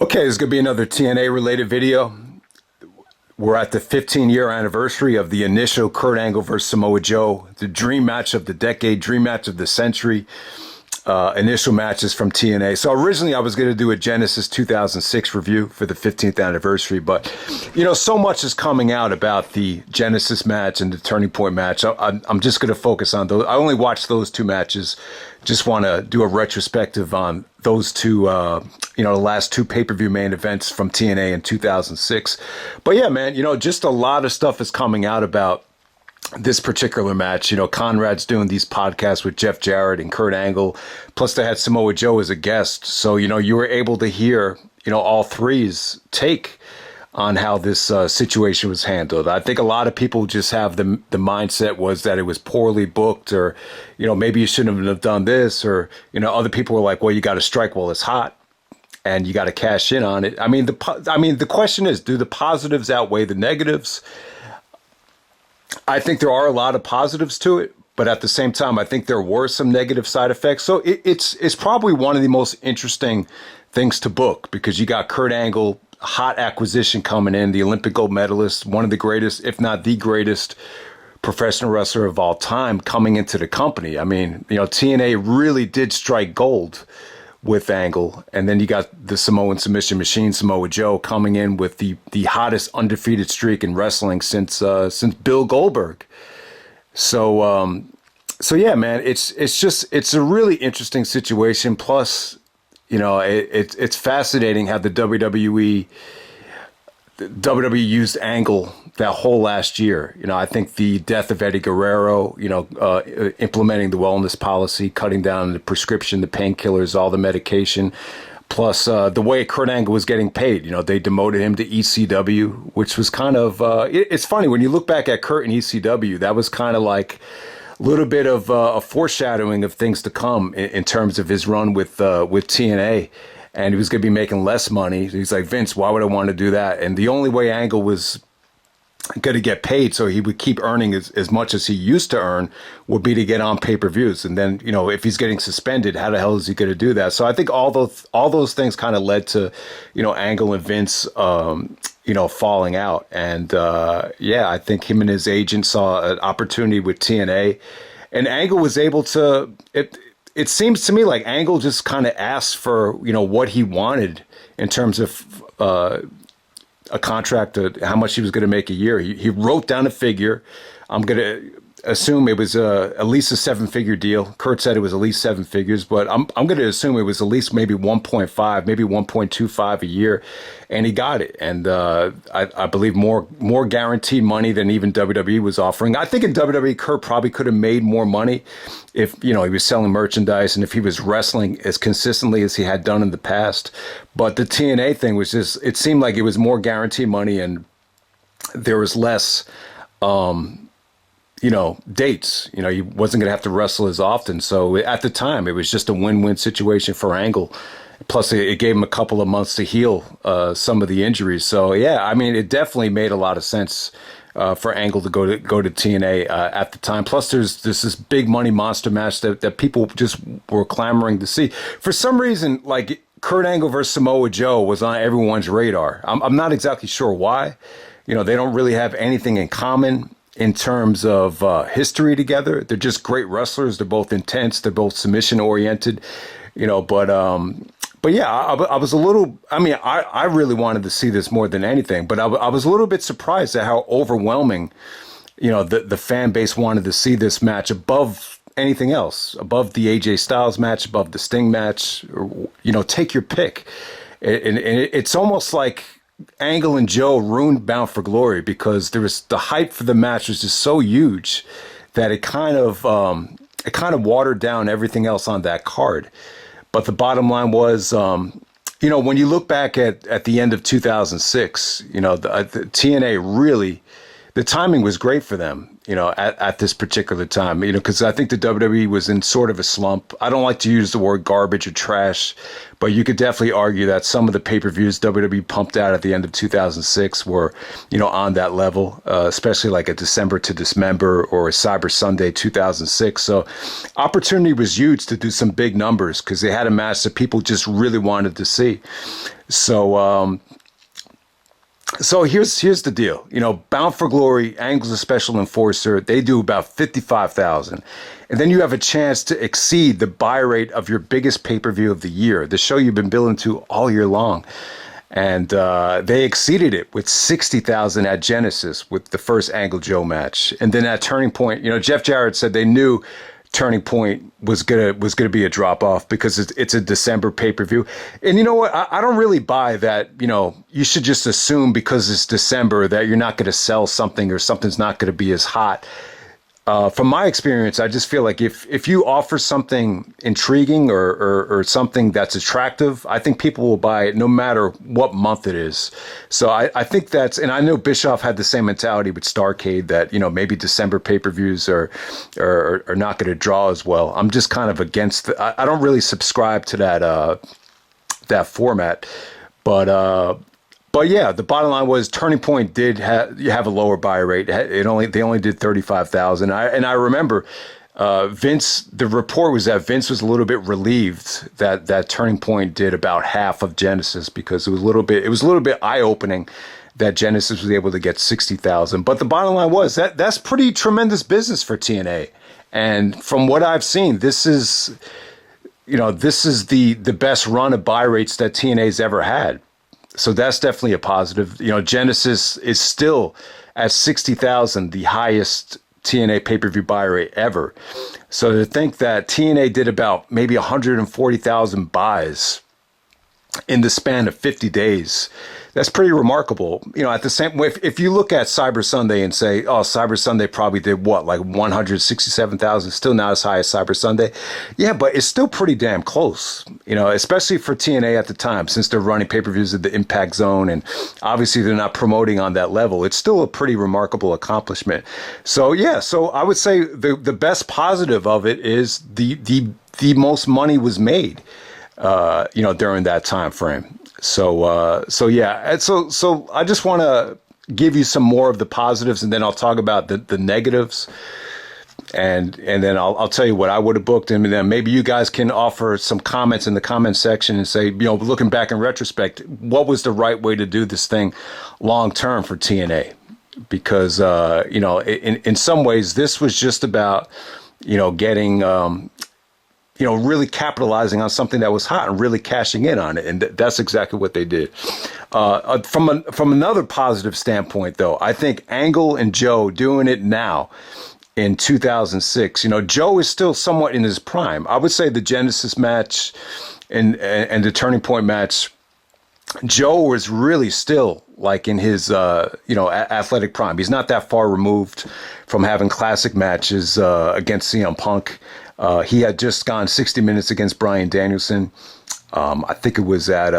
Okay, this is going to be another TNA related video. We're at the 15-year anniversary of the initial Kurt Angle versus Samoa Joe, the dream match of the decade, dream match of the century, initial matches from TNA. So originally I was going to do a Genesis 2006 review for the 15th anniversary, but so much is coming out about the Genesis match and the Turning Point match. I'm just going to focus on those. I only watched those two matches. Just want to do a retrospective on those two, the last two pay-per-view main events from TNA in 2006. But yeah, man, just a lot of stuff is coming out about this particular match. Conrad's doing these podcasts with Jeff Jarrett and Kurt Angle. Plus they had Samoa Joe as a guest. So, you were able to hear, all three's take on how this situation was handled. I think a lot of people just have the mindset was that it was poorly booked, or, maybe you shouldn't have done this, or, other people were like, well, you got to strike while it's hot and you got to cash in on it. The question is, do the positives outweigh the negatives? I think there are a lot of positives to it, but at the same time, I think there were some negative side effects. So it's probably one of the most interesting things to book, because you got Kurt Angle, hot acquisition coming in, the Olympic gold medalist, one of the greatest, if not the greatest professional wrestler of all time, coming into the company. TNA really did strike gold with Angle. And then you got the Samoan submission machine, Samoa Joe, coming in with the hottest undefeated streak in wrestling since Bill Goldberg. So yeah, man, it's a really interesting situation. Plus, it's fascinating how the WWE used Angle that whole last year. I think the death of Eddie Guerrero, implementing the wellness policy, cutting down the prescription, the painkillers, all the medication, plus the way Kurt Angle was getting paid. They demoted him to ECW, which was kind of, it's funny when you look back at Kurt and ECW, that was kind of like a little bit of a foreshadowing of things to come in terms of his run with TNA. And he was going to be making less money. He's like, Vince, why would I want to do that? And the only way Angle was going to get paid so he would keep earning as much as he used to earn would be to get on pay-per-views. And then, if he's getting suspended, how the hell is he going to do that? So I think all those things kind of led to, Angle and Vince, falling out. And I think him and his agent saw an opportunity with TNA, and Angle was able to, it seems to me like Angle just kind of asked for, what he wanted in terms of a contract, how much he was going to make a year. He wrote down a figure. I'm going to assume it was at least a 7-figure deal. Kurt said it was at least 7 figures, but I'm going to assume it was at least maybe 1.5, maybe 1.25 a year, and he got it. And I believe more guaranteed money than even WWE was offering. I think in WWE, Kurt probably could have made more money if he was selling merchandise and if he was wrestling as consistently as he had done in the past. But the TNA thing was just, it seemed like it was more guaranteed money, and there was less dates. He wasn't going to have to wrestle as often. So at the time, it was just a win-win situation for Angle. Plus, it gave him a couple of months to heal some of the injuries. So yeah, it definitely made a lot of sense for Angle to go to TNA at the time. Plus, there's this big money monster match that people just were clamoring to see. For some reason, like Kurt Angle versus Samoa Joe was on everyone's radar. I'm not exactly sure why. They don't really have anything in common in terms of history together. They're just great wrestlers. They're both intense. They're both submission oriented, but yeah, I was a little, I really wanted to see this more than anything, but I was a little bit surprised at how overwhelming, the fan base wanted to see this match above anything else, above the AJ Styles match, above the Sting match, or, take your pick. And it's almost like Angle and Joe ruined Bound for Glory, because the hype for the match was just so huge that it kind of watered down everything else on that card. But the bottom line was, when you look back at the end of 2006, the TNA really, the timing was great for them. at this particular time, because I think the WWE was in sort of a slump. I don't like to use the word garbage or trash, but you could definitely argue that some of the pay-per-views WWE pumped out at the end of 2006 were, on that level, especially like a December to Dismember or a Cyber Sunday 2006. So opportunity was huge to do some big numbers because they had a match that people just really wanted to see. So here's the deal. Bound for Glory, Angle's a special enforcer. They do about 55,000. And then you have a chance to exceed the buy rate of your biggest pay-per-view of the year, the show you've been billing to all year long. And they exceeded it with 60,000 at Genesis with the first Angle Joe match. And then at Turning Point, Jeff Jarrett said they knew Turning Point was gonna be a drop off because it's a December pay-per-view. And you know what? I don't really buy that. You should just assume because it's December that you're not going to sell something or something's not going to be as hot. From my experience, I just feel like if you offer something intriguing or something that's attractive, I think people will buy it no matter what month it is. So I think and I know Bischoff had the same mentality with Starrcade that, maybe December pay-per-views are not going to draw as well. I'm just kind of against I don't really subscribe to that format, But yeah, the bottom line was Turning Point did have a lower buy rate. They only did 35,000. And I remember Vince. The report was that Vince was a little bit relieved that Turning Point did about half of Genesis because it was a little bit eye opening that Genesis was able to get 60,000. But the bottom line was that's pretty tremendous business for TNA. And from what I've seen, this is the best run of buy rates that TNA's ever had. So that's definitely a positive. Genesis is still at 60,000, the highest TNA pay-per-view buy rate ever. So to think that TNA did about maybe 140,000 buys in the span of 50 days, that's pretty remarkable. At the same way, if you look at Cyber Sunday and say, oh, Cyber Sunday probably did what, like 167,000, still not as high as Cyber Sunday. Yeah, but it's still pretty damn close, especially for TNA at the time, since they're running pay-per-views at the Impact Zone and obviously they're not promoting on that level. It's still a pretty remarkable accomplishment. So yeah, so I would say the best positive of it is the most money was made, during that time frame. So yeah. So I just want to give you some more of the positives, and then I'll talk about the negatives, and then I'll tell you what I would have booked, and then maybe you guys can offer some comments in the comment section and say, looking back in retrospect, what was the right way to do this thing long term for TNA? Because in some ways this was just about getting really capitalizing on something that was hot and really cashing in on it. And that's exactly what they did. From another positive standpoint, though, I think Angle and Joe doing it now in 2006, Joe is still somewhat in his prime. I would say the Genesis match and the Turning Point match, Joe was really still like in his, athletic prime. He's not that far removed from having classic matches against CM Punk. He had just gone 60 minutes against Bryan Danielson. I think it was at,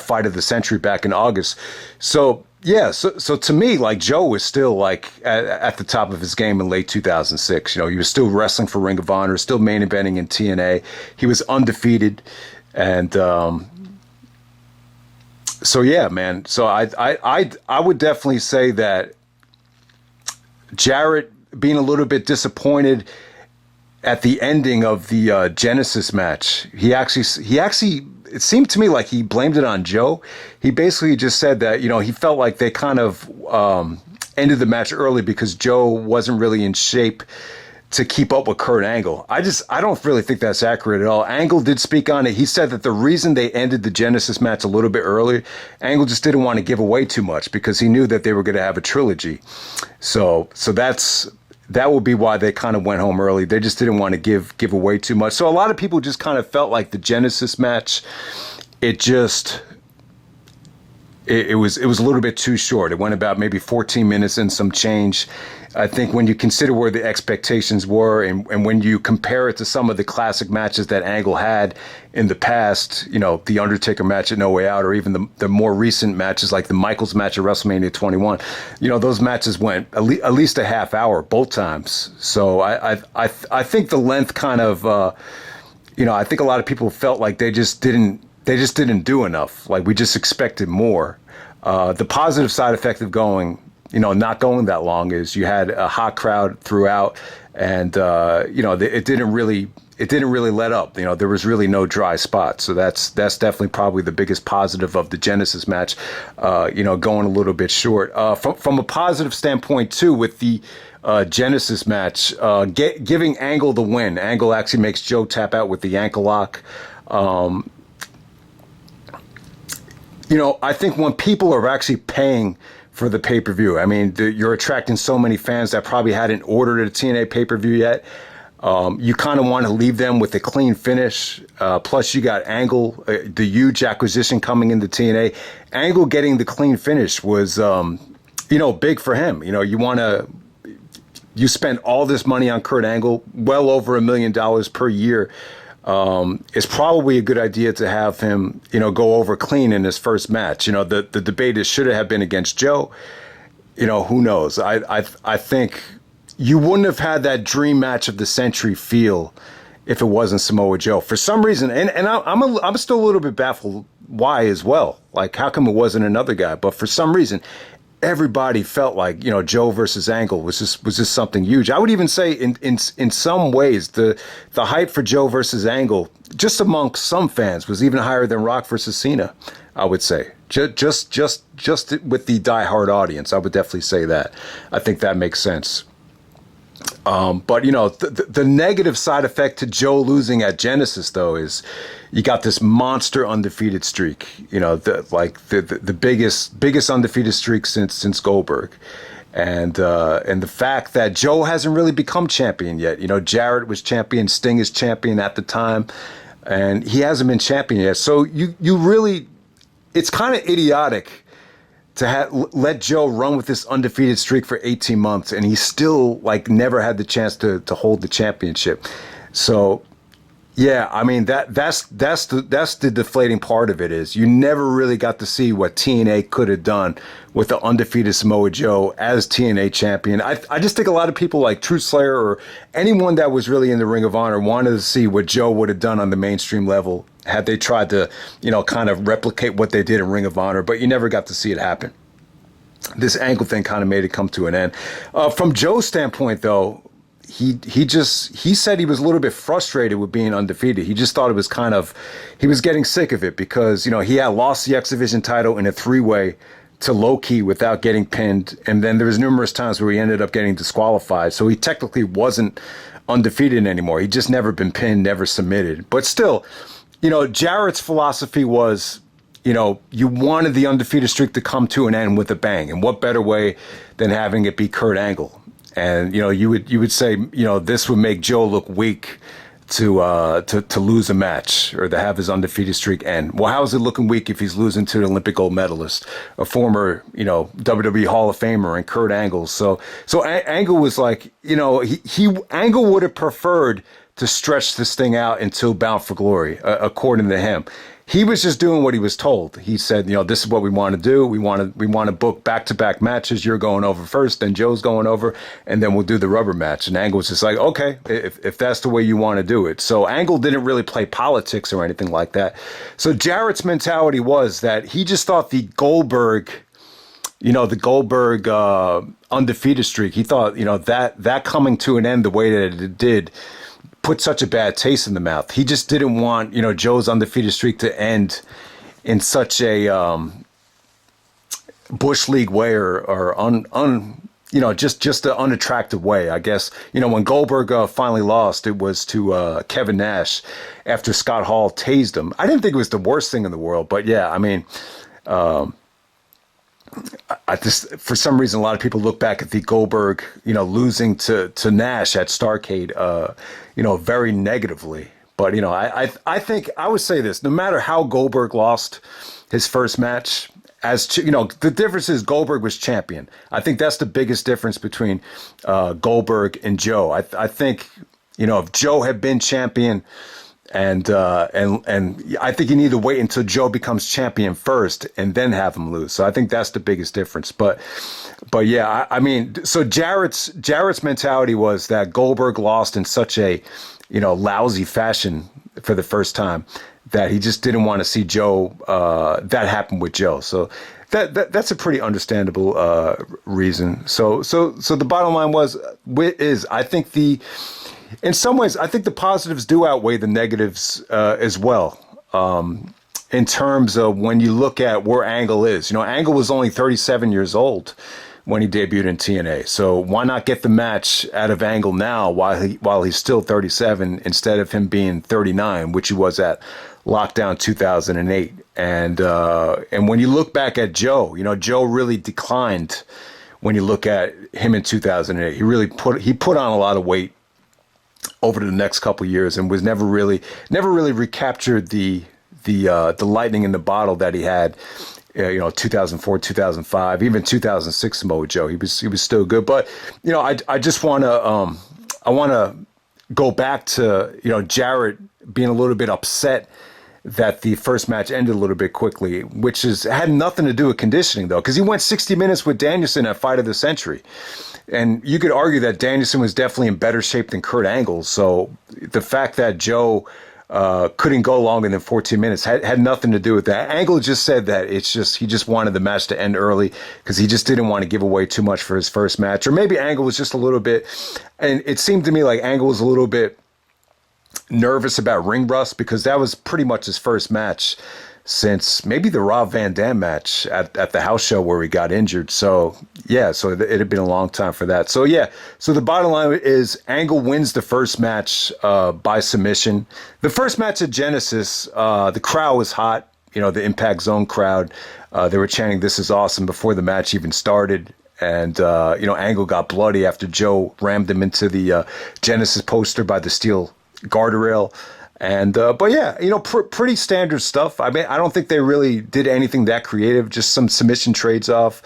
Fight of the Century back in August. So, yeah, so to me, like, Joe was still, like, at the top of his game in late 2006. He was still wrestling for Ring of Honor, still main eventing in TNA. He was undefeated. And so, yeah, man. So I would definitely say that Jarrett being a little bit disappointed at the ending of the Genesis match, he actually, it seemed to me like he blamed it on Joe. He basically just said that, he felt like they kind of ended the match early because Joe wasn't really in shape to keep up with Kurt Angle. I don't really think that's accurate at all. Angle did speak on it. He said that the reason they ended the Genesis match a little bit early, Angle just didn't want to give away too much because he knew that they were going to have a trilogy. So that would be why they kind of went home early. They just didn't want to give away too much. So a lot of people just kind of felt like the Genesis match, it just it was a little bit too short. It went about maybe 14 minutes and some change. I think when you consider where the expectations were, and when you compare it to some of the classic matches that Angle had in the past, the Undertaker match at No Way Out, or even the more recent matches like the Michaels match at WrestleMania 21, those matches went at least a half hour both times. So I think the length kind of, I think a lot of people felt like they just didn't do enough. Like, we just expected more. The positive side effect of not going that long is you had a hot crowd throughout, and it didn't really let up. There was really no dry spot. So that's definitely probably the biggest positive of the Genesis match. Going a little bit short. From a positive standpoint too, with the Genesis match, giving Angle the win. Angle actually makes Joe tap out with the ankle lock. I think when people are actually paying for the pay-per-view, I mean, you're attracting so many fans that probably hadn't ordered a TNA pay-per-view yet. You kind of want to leave them with a clean finish. Plus, you got Angle, the huge acquisition coming into TNA. Angle getting the clean finish was, big for him. You spend all this money on Kurt Angle, well over $1 million per year. It's probably a good idea to have him, go over clean in his first match. The debate is, should it have been against Joe? Who knows? I think you wouldn't have had that dream match of the century feel if it wasn't Samoa Joe. For some reason, and I'm still a little bit baffled why as well. Like, how come it wasn't another guy? But for some reason, everybody felt like, Joe versus Angle was just something huge. I would even say in some ways the hype for Joe versus Angle, just among some fans, was even higher than Rock versus Cena, I would say. Just with the diehard audience, I would definitely say that. I think that makes sense. But the negative side effect to Joe losing at Genesis, though, is you got this monster undefeated streak. The biggest undefeated streak since Goldberg, and the fact that Joe hasn't really become champion yet. Jarrett was champion, Sting is champion at the time, and he hasn't been champion yet. So you really, it's kind of idiotic to let Joe run with this undefeated streak for 18 months, and he still never had the chance to hold the championship. So, yeah, I mean that's the deflating part of it, is you never really got to see what TNA could have done with the undefeated Samoa Joe as TNA champion. I just think a lot of people like Truth Slayer or anyone that was really in the Ring of Honor wanted to see what Joe would have done on the mainstream level had they tried to, kind of replicate what they did in Ring of Honor, but you never got to see it happen. This Angle thing kind of made it come to an end. From Joe's standpoint, though, he said he was a little bit frustrated with being undefeated. He just thought it was he was getting sick of it because, he had lost the X Division title in a 3-way to Low-Ki without getting pinned. And then there was numerous times where he ended up getting disqualified. So he technically wasn't undefeated anymore. He'd just never been pinned, never submitted. But still, Jarrett's philosophy was, you wanted the undefeated streak to come to an end with a bang. And what better way than having it be Kurt Angle? And, you would say, this would make Joe look weak to lose a match or to have his undefeated streak end. Well, how is it looking weak if he's losing to the Olympic gold medalist, a former, WWE Hall of Famer, and Kurt Angle? So Angle was like, Angle would have preferred to stretch this thing out until Bound for Glory, according to him. He was just doing what he was told. He said, this is what we want to do. We want to book back-to-back matches. You're going over first, then Joe's going over, and then we'll do the rubber match. And Angle was just like, okay, if that's the way you want to do it. So Angle didn't really play politics or anything like that. So Jarrett's mentality was that he just thought the Goldberg undefeated streak, he thought, that coming to an end the way that it did put such a bad taste in the mouth. He just didn't want, Joe's undefeated streak to end in such a Bush League way or just an unattractive way. I guess, when Goldberg finally lost, it was to Kevin Nash after Scott Hall tased him. I didn't think it was the worst thing in the world, but yeah, I mean, I just, for some reason, a lot of people look back at the Goldberg, losing to Nash at Starrcade, very negatively. But, I think I would say this: no matter how Goldberg lost his first match the difference is Goldberg was champion. I think that's the biggest difference between Goldberg and Joe. I think, if Joe had been champion, and I think you need to wait until Joe becomes champion first and then have him lose. So I think that's the biggest difference. But yeah, I mean, so Jarrett's mentality was that Goldberg lost in such a, lousy fashion for the first time that he just didn't want to see Joe, that happen with Joe. So that's a pretty understandable reason. So the bottom line is I think in some ways, I think the positives do outweigh the negatives as well. In terms of when you look at where Angle is, Angle was only 37 years old when he debuted in TNA. So why not get the match out of Angle now while he's still 37 instead of him being 39, which he was at Lockdown 2008. And when you look back at Joe, Joe really declined when you look at him in 2008. He put on a lot of weight over the next couple of years and was never really recaptured the lightning in the bottle that he had, 2004, 2005, even 2006 Samoa Joe. He was still good. But, I just want to go back to, Jarrett being a little bit upset that the first match ended a little bit quickly, which had nothing to do with conditioning, though, because he went 60 minutes with Danielson at Fight of the Century. And you could argue that Danielson was definitely in better shape than Kurt Angle. So the fact that Joe couldn't go longer than 14 minutes had nothing to do with that. Angle just said that he just wanted the match to end early because he just didn't want to give away too much for his first match. Or maybe Angle was just a little bit, and it seemed to me like Angle was a little bit nervous about ring rust because that was pretty much his first match since maybe the Rob Van Dam match at the house show where he got injured. So yeah, so it had been a long time for that. So yeah, so the bottom line is Angle wins the first match by submission. The first match at Genesis, the crowd was hot. The Impact Zone crowd, they were chanting "This is awesome" before the match even started. And, Angle got bloody after Joe rammed him into the Genesis poster by the steel guardrail. And but yeah, pretty standard stuff. I mean, I don't think they really did anything that creative. Just some submission trades off,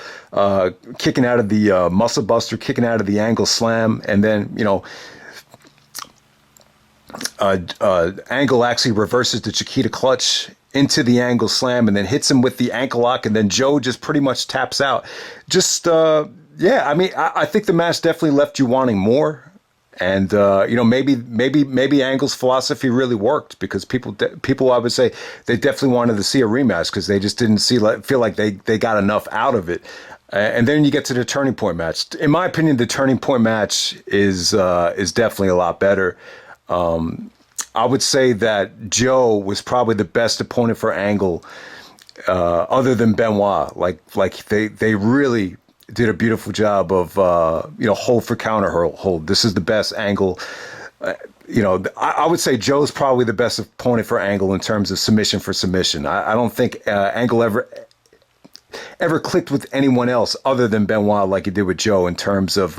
kicking out of the muscle buster, kicking out of the Angle slam, and then Angle actually reverses the Chiquita clutch into the Angle slam, and then hits him with the ankle lock, and then Joe just pretty much taps out. Just yeah, I mean, I think the match definitely left you wanting more. And maybe Angle's philosophy really worked because people I would say they definitely wanted to see a rematch because they just didn't feel like they got enough out of it. And then you get to the turning point match. In my opinion, the turning point match is definitely a lot better. I would say that Joe was probably the best opponent for Angle, other than Benoit. Like they really did a beautiful job of, hold for counter hold. This is the best Angle. I would say Joe's probably the best opponent for Angle in terms of submission for submission. I don't think Angle ever clicked with anyone else other than Benoit like he did with Joe in terms of,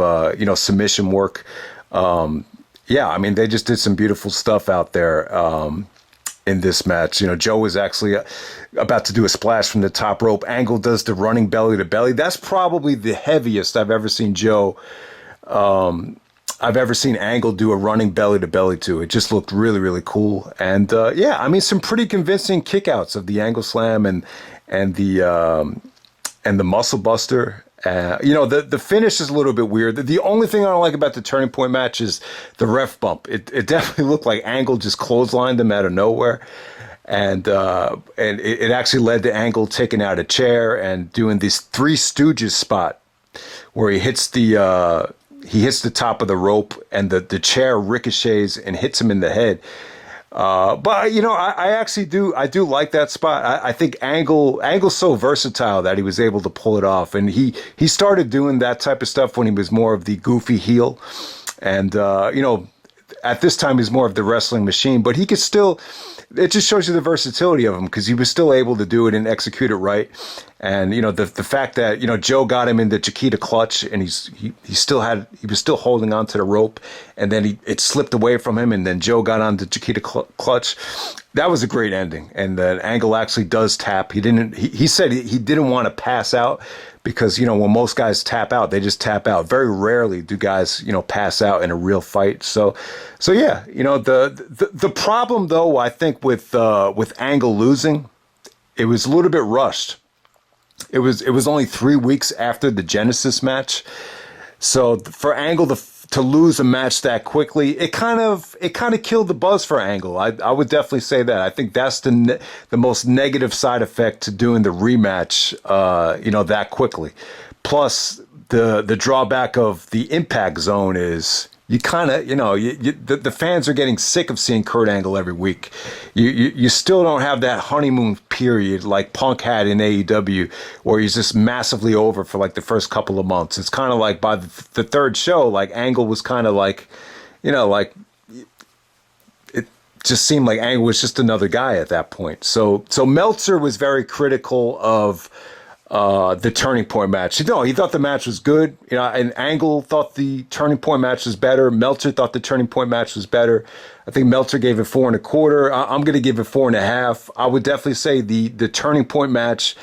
submission work. Yeah, I mean, they just did some beautiful stuff out there in this match. Joe was actually about to do a splash from the top rope. Angle does the running belly to belly. That's probably the heaviest I've ever seen Joe. I've ever seen Angle do a running belly to belly to. It just looked really, really cool. And yeah, I mean, some pretty convincing kickouts of the Angle slam and the muscle buster. The finish is a little bit weird. The only thing I don't like about the turning point match is the ref bump. It definitely looked like Angle just clotheslined him out of nowhere. And it actually led to Angle taking out a chair and doing this Three Stooges spot where he hits the top of the rope and the chair ricochets and hits him in the head. But I actually do like that spot. I think Angle's so versatile that he was able to pull it off, and he started doing that type of stuff when he was more of the goofy heel, and at this time he's more of the wrestling machine, but he could still. It just shows you the versatility of him because he was still able to do it and execute it right. And the fact that Joe got him in the Chiquita clutch, and he was still holding on to the rope, and then it slipped away from him, and then Joe got on the Chiquita clutch. That was a great ending, and the Angle actually does tap. He said he didn't want to pass out because when most guys tap out, they just tap out. Very rarely do guys pass out in a real fight. So yeah, the problem though, I think with Angle losing, it was a little bit rushed. It was only 3 weeks after the Genesis match, so for Angle to lose a match that quickly, it kind of killed the buzz for Angle. I would definitely say that. I think that's the most negative side effect to doing the rematch, that quickly. Plus, the drawback of the Impact Zone is you kind of, the fans are getting sick of seeing Kurt Angle every week. You still don't have that honeymoon period like Punk had in AEW, where he's just massively over for like the first couple of months. It's kind of like by the third show, like Angle was kind of like, like it just seemed like Angle was just another guy at that point. So Meltzer was very critical of the Turning Point match. No, he thought the match was good. And Angle thought the Turning Point match was better. Meltzer thought the Turning Point match was better. I think Meltzer gave it 4.25. I'm going to give it 4.5. I would definitely say the Turning Point match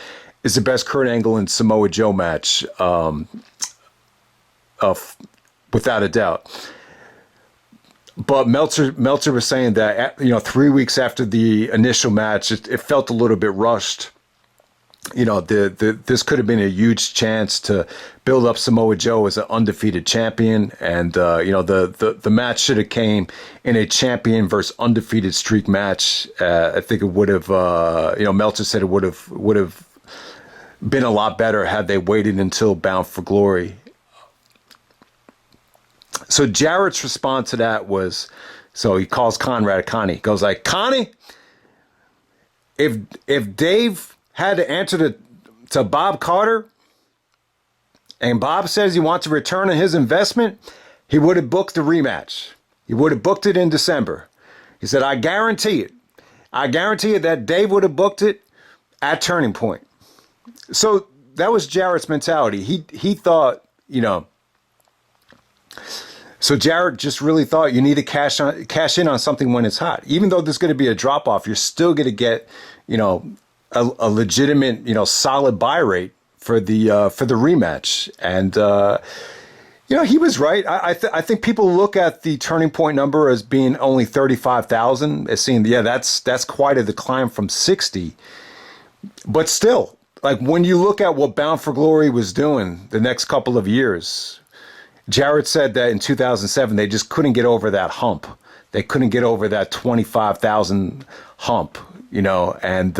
is the best Kurt Angle and Samoa Joe match, without a doubt. But Meltzer was saying that 3 weeks after the initial match, it felt a little bit rushed. This could have been a huge chance to build up Samoa Joe as an undefeated champion, and the match should have came in a champion versus undefeated streak match. I think it would have. Meltzer said it would have been a lot better had they waited until Bound for Glory. So Jarrett's response to that was, so he calls Conrad Connie. He goes like, Connie, if Dave had to answer to Bob Carter, and Bob says he wants a return on his investment, he would have booked the rematch. He would have booked it in December. He said, I guarantee it. I guarantee you that Dave would have booked it at Turning Point. So that was Jarrett's mentality. He thought, so Jarrett just really thought you need to cash in on something when it's hot. Even though there's going to be a drop off, you're still going to get, a legitimate, solid buy rate for the rematch. And, he was right. I think people look at the Turning Point number as being only 35,000, as seeing, that's quite a decline from 60. But still, like when you look at what Bound for Glory was doing the next couple of years, Jarrett said that in 2007, they just couldn't get over that hump. They couldn't get over that 25,000 hump, and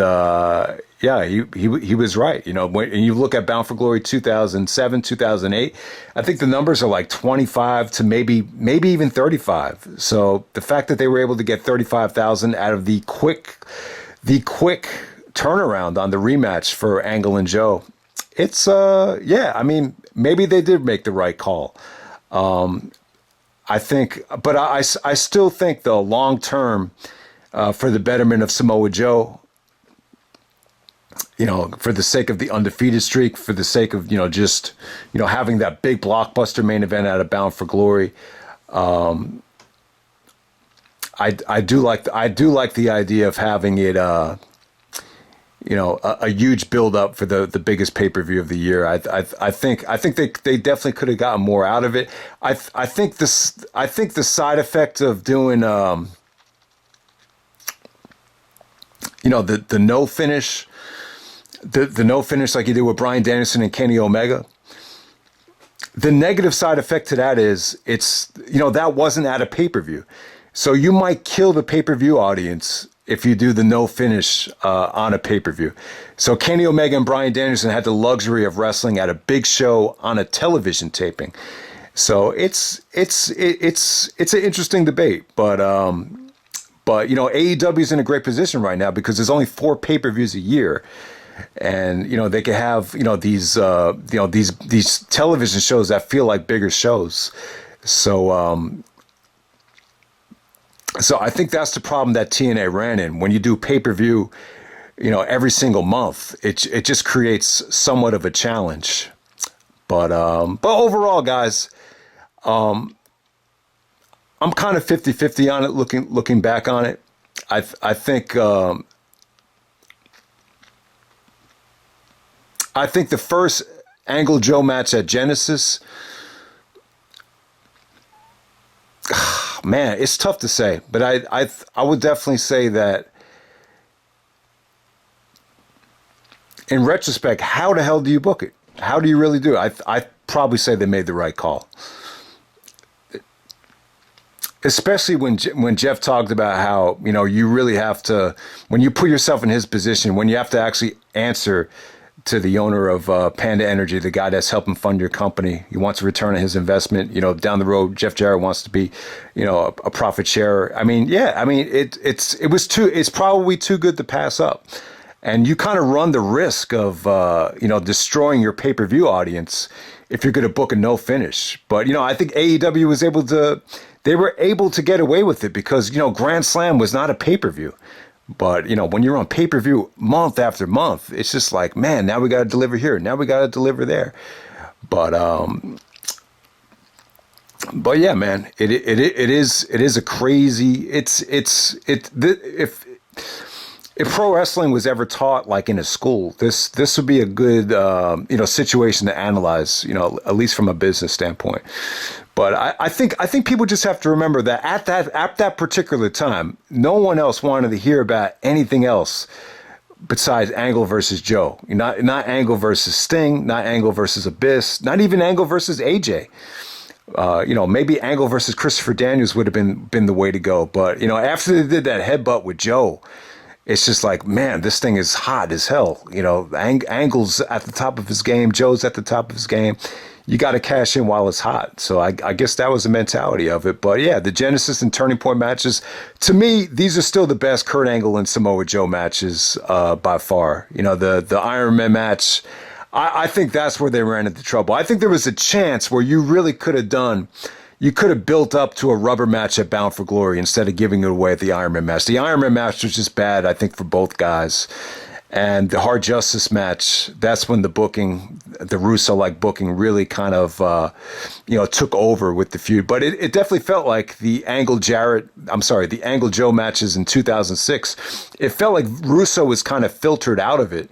he was right. When you look at Bound for Glory 2007, 2008, I think the numbers are like 25 to maybe even 35. So the fact that they were able to get 35,000 out of the quick turnaround on the rematch for Angle and Joe, it's maybe they did make the right call. I think, but I still think though, long term, for the betterment of Samoa Joe, for the sake of the undefeated streak, for the sake of, just, having that big blockbuster main event out of Bound for Glory. I do like the idea of having it, a huge build up for the biggest pay-per-view of the year. I think they definitely could have gotten more out of it. I think the side effect of doing, the no finish, the no finish like you did with Bryan Danielson and Kenny Omega. The negative side effect to that is that wasn't at a pay-per-view. So you might kill the pay-per-view audience if you do the no finish on a pay-per-view. So Kenny Omega and Bryan Danielson had the luxury of wrestling at a big show on a television taping. So it's an interesting debate, but AEW is in a great position right now because there's only 4 pay-per-views a year. And they could have these television shows that feel like bigger shows. So So I think that's the problem that TNA ran in. When you do pay-per-view, every single month, it just creates somewhat of a challenge. But overall, guys, I'm kind of 50-50 on it. Looking back on it, I think the first Angle Joe match at Genesis, man, it's tough to say, but I would definitely say that in retrospect, how the hell do you book it? How do you really do it? I probably say they made the right call. Especially when Jeff talked about how, you really have to, when you put yourself in his position, when you have to actually answer to the owner of Panda Energy, the guy that's helping fund your company. He wants a return on his investment. Down the road, Jeff Jarrett wants to be, a profit sharer. I mean, yeah, it's probably too good to pass up. And you kind of run the risk of, destroying your pay-per-view audience if you're going to book a no finish. But, I think AEW was they were able to get away with it because, Grand Slam was not a pay-per-view. But, when you're on pay-per-view month after month, it's just like, man, now we got to deliver here. Now we got to deliver there. But yeah, man, it is a crazy, if pro wrestling was ever taught like in a school, this would be a good, situation to analyze, at least from a business standpoint. But I think people just have to remember that at that particular time, no one else wanted to hear about anything else besides Angle versus Joe. Not Angle versus Sting, not Angle versus Abyss, not even Angle versus AJ. Maybe Angle versus Christopher Daniels would have been the way to go. But after they did that headbutt with Joe, it's just like, man, this thing is hot as hell. Angle's at the top of his game, Joe's at the top of his game. You got to cash in while it's hot. So I guess that was the mentality of it. But yeah, the Genesis and Turning Point matches, to me, these are still the best Kurt Angle and Samoa Joe matches by far. The Iron Man match, I think that's where they ran into trouble. I think there was a chance where you really could have built up to a rubber match at Bound for Glory instead of giving it away at the Iron Man match. The Iron Man match was just bad, I think, for both guys. And the Hard Justice match, that's when the booking, the Russo-like booking really kind of, took over with the feud. But it definitely felt like the Angle Joe matches in 2006. It felt like Russo was kind of filtered out of it.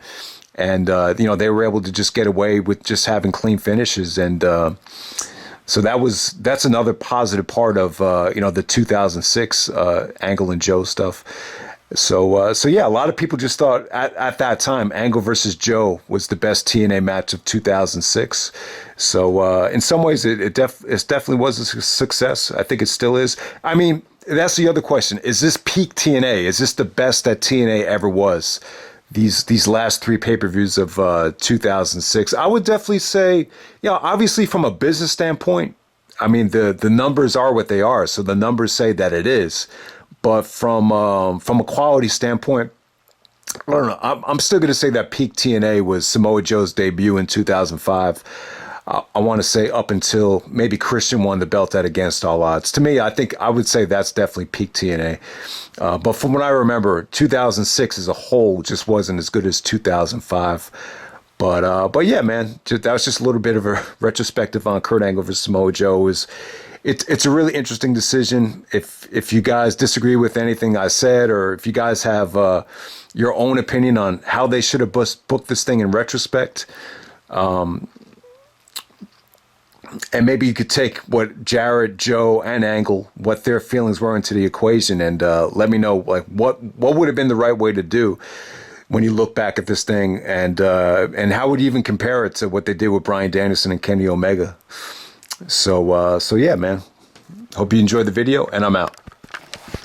And, they were able to just get away with just having clean finishes. And so that's another positive part of, the 2006 Angle and Joe stuff. So yeah, a lot of people just thought at that time Angle versus Joe was the best TNA match of 2006. So in some ways, it definitely was a success. I think it still is. I mean, that's the other question: is this peak TNA? Is this the best that TNA ever was? These last three pay-per-views of 2006, I would definitely say, obviously from a business standpoint, I mean the numbers are what they are, so the numbers say that it is. But from a quality standpoint, I don't know. I'm still going to say that peak TNA was Samoa Joe's debut in 2005. I want to say up until maybe Christian won the belt at Against All Odds. To me, I would say that's definitely peak TNA. But from what I remember, 2006 as a whole just wasn't as good as 2005. But yeah, man, that was just a little bit of a retrospective on Kurt Angle versus Samoa Joe. It's a really interesting decision. If you guys disagree with anything I said, or if you guys have your own opinion on how they should have booked this thing in retrospect, and maybe you could take what Jarrett, Joe, and Angle, what their feelings were into the equation, and let me know like what would have been the right way to do when you look back at this thing, and how would you even compare it to what they did with Bryan Danielson and Kenny Omega? So yeah, man. Hope you enjoyed the video, and I'm out.